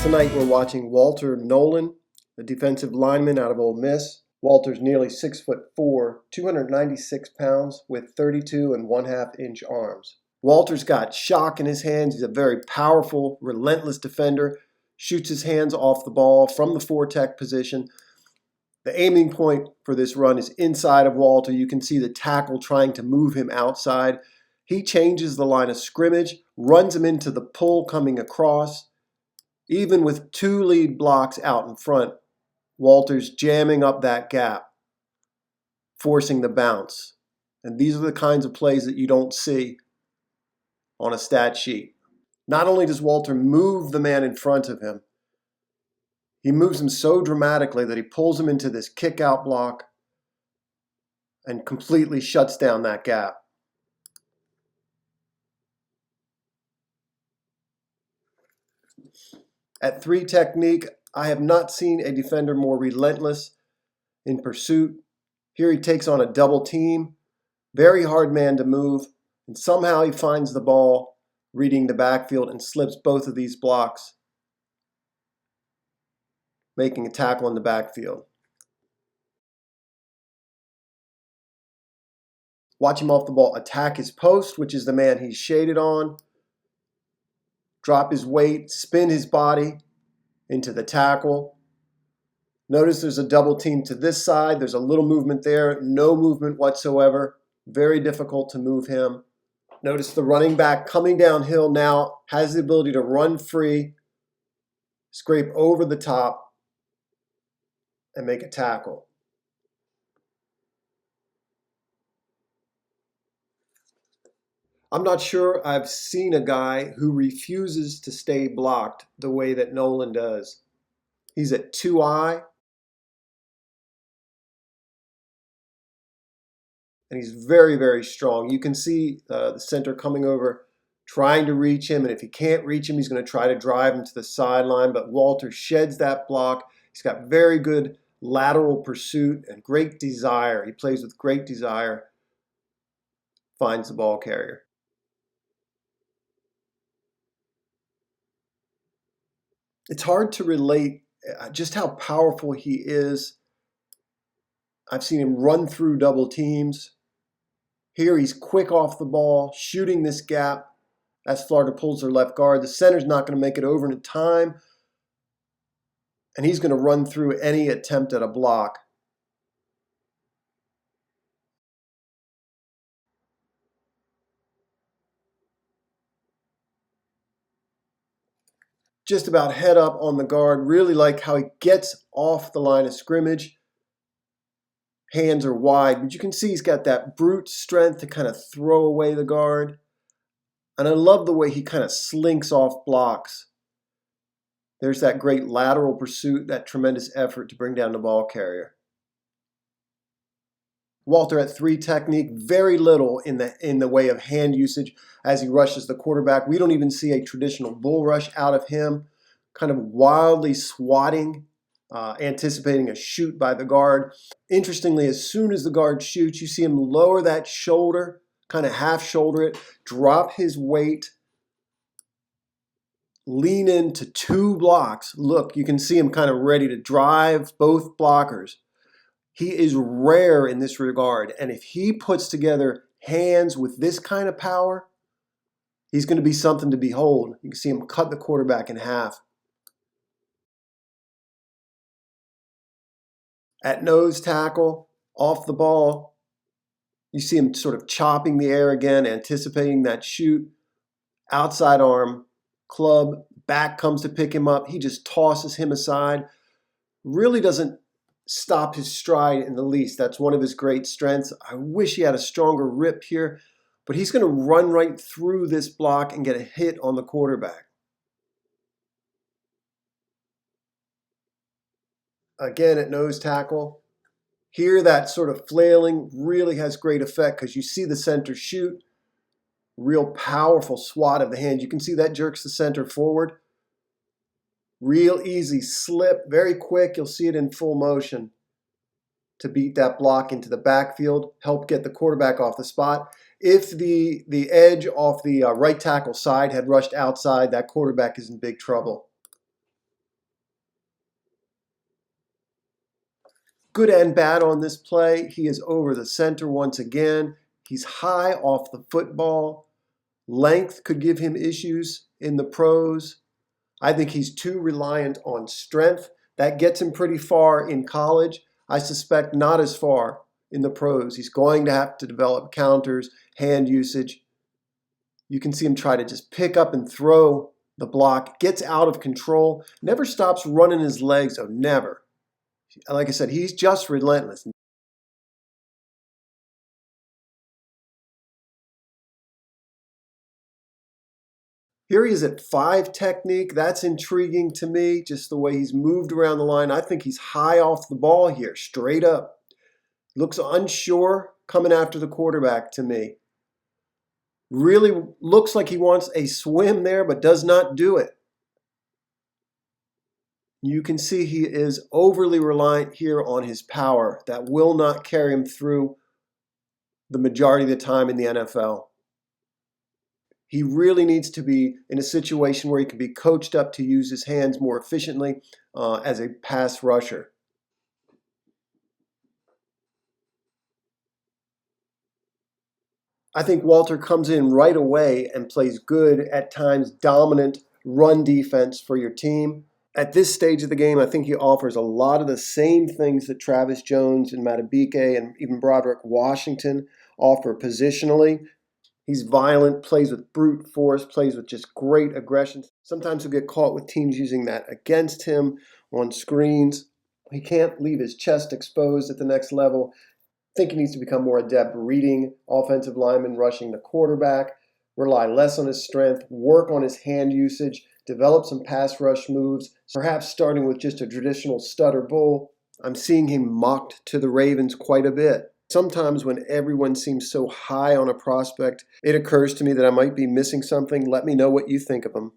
Tonight we're watching Walter Nolan, the defensive lineman out of Ole Miss. Walter's nearly 6'4", 296 pounds with 32.5-inch arms. Walter's got shock in his hands. He's a very powerful, relentless defender. Shoots his hands off the ball from the four-tech position. The aiming point for this run is inside of Walter. You can see the tackle trying to move him outside. He changes the line of scrimmage, runs him into the pull coming across. Even with two lead blocks out in front, Walter's jamming up that gap, forcing the bounce. And these are the kinds of plays that you don't see on a stat sheet. Not only does Walter move the man in front of him, he moves him so dramatically that he pulls him into this kick-out block and completely shuts down that gap. At 3 technique, I have not seen a defender more relentless in pursuit. Here he takes on a double team, very hard man to move, and somehow he finds the ball reading the backfield and slips both of these blocks, making a tackle in the backfield. Watch him off the ball attack his post, which is the man he's shaded on. Drop his weight, spin his body into the tackle. Notice there's a double team to this side. There's a little movement there, no movement whatsoever. Very difficult to move him. Notice the running back coming downhill now has the ability to run free, scrape over the top, and make a tackle. I'm not sure I've seen a guy who refuses to stay blocked the way that Nolan does. He's at 2-eye, and he's very, very strong. You can see the center coming over, trying to reach him, and if he can't reach him, he's going to try to drive him to the sideline, but Walter sheds that block. He's got very good lateral pursuit and great desire. He plays with great desire, finds the ball carrier. It's hard to relate just how powerful he is. I've seen him run through double teams. Here he's quick off the ball, shooting this gap as Florida pulls their left guard. The center's not going to make it over in time, and he's going to run through any attempt at a block. Just about head up on the guard. Really like how he gets off the line of scrimmage. Hands are wide, but you can see he's got that brute strength to kind of throw away the guard. And I love the way he kind of slinks off blocks. There's that great lateral pursuit, that tremendous effort to bring down the ball carrier. Walter at 3 technique, very little in the way of hand usage as he rushes the quarterback. We don't even see a traditional bull rush out of him, kind of wildly swatting, anticipating a shoot by the guard. Interestingly, as soon as the guard shoots, you see him lower that shoulder, kind of half shoulder it, drop his weight, lean into 2 blocks. Look, you can see him kind of ready to drive both blockers. He is rare in this regard, and if he puts together hands with this kind of power, he's going to be something to behold. You can see him cut the quarterback in half. At nose tackle, off the ball, you see him sort of chopping the air again, anticipating that shoot. Outside arm, club, back comes to pick him up. He just tosses him aside. Really doesn't stop his stride in the least. That's one of his great strengths. I wish he had a stronger rip here, but he's going to run right through this block and get a hit on the quarterback. Again at nose tackle. Here that sort of flailing really has great effect because you see the center shoot. Real powerful swat of the hand. You can see that jerks the center forward. Real easy slip, very quick. You'll see it in full motion to beat that block into the backfield, help get the quarterback off the spot. If the edge off the right tackle side had rushed outside, that quarterback is in big trouble. good and bad on this play. He is over the center once again. He's high off the football. Length could give him issues in the pros. I think he's too reliant on strength. That gets him pretty far in college. I suspect not as far in the pros. He's going to have to develop counters, hand usage. You can see him try to just pick up and throw the block, gets out of control, never stops running his legs, though, never. Like I said, he's just relentless. Here he is at 5 technique. That's intriguing to me, just the way he's moved around the line. I think he's high off the ball here, straight up. Looks unsure coming after the quarterback to me. Really looks like he wants a swim there, but does not do it. You can see he is overly reliant here on his power. That will not carry him through the majority of the time in the NFL. He really needs to be in a situation where he can be coached up to use his hands more efficiently as a pass rusher. I think Walter comes in right away and plays good, at times dominant run defense for your team. At this stage of the game, I think he offers a lot of the same things that Travis Jones and Matabike and even Broderick Washington offer positionally. He's violent, plays with brute force, plays with just great aggression. Sometimes he'll get caught with teams using that against him on screens. He can't leave his chest exposed at the next level. I think he needs to become more adept reading offensive linemen, rushing the quarterback, rely less on his strength, work on his hand usage, develop some pass rush moves, perhaps starting with just a traditional stutter bull. I'm seeing him mocked to the Ravens quite a bit. Sometimes when everyone seems so high on a prospect, it occurs to me that I might be missing something. Let me know what you think of him.